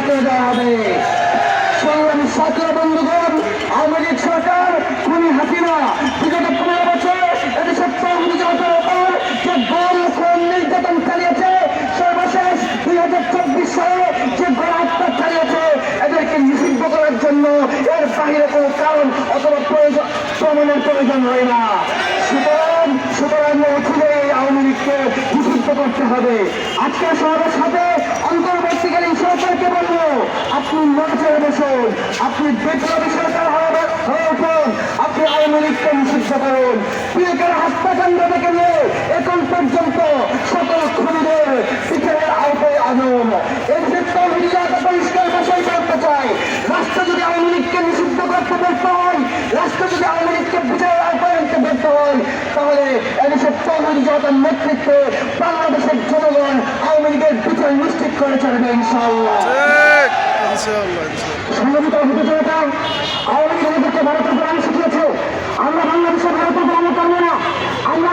করে দেওয়া হবে। সংগ্রামী ছাত্র বন্ধুগণ, আওয়ামী লীগ সরকার খুনি হাসিনা বিগত 15 বছর এদেশের তরুণ জনতার উপর যে গণ খুন নির্যাতন চালিয়েছে, সর্বশেষ 2024 সালে যে গণহত্যা চালিয়েছে, এদেরকে নিষিদ্ধ করার জন্য এর বাহিরে কোনো কারণ অথবা প্রমাণের প্রয়োজন হয় না। সুতরাং অচিরেই এই আওয়ামী লীগকে নিষিদ্ধ করতে হবে। আজকে সবার সাথে অন্তর্বর্তীকালীন সরকারকে বলবো, আপনি মঞ্চে বসুন, আপনি বিপ্লবী সরকার হয়ে উঠুন, আপনি আওয়ামী লীগকে নিষিদ্ধ করুন। পিলকের হত্যাকাণ্ড থেকে নিয়ে এখন পর্যন্ত সকল খুনিদের বিচারের আওতায় আনুন। এর ক্ষেত্রে মিডিয়াকে পরিষ্কার ভাষায় করতে চাই, রাষ্ট্র যদি আওয়ামী লীগকে নিষিদ্ধ করতে ব্যর্থ হয়, রাষ্ট্র যদি আওয়ামী লীগকে বিচারের আওতায় আনতে ব্যর্থ হয়, তাহলে এদেশের তরুণ জনতার নেতৃত্বে বাংলাদেশের জনগণ আওয়ামী লীগের বিচার নিশ্চিত করে চলবে ইনশাআল্লাহ। সংগঠিত হতে জনতা আওয়ামী লীগ ভারতের প্রধান শিখিয়েছে, আমরা বাংলাদেশের ভারতের প্রধান করবো না, আমরা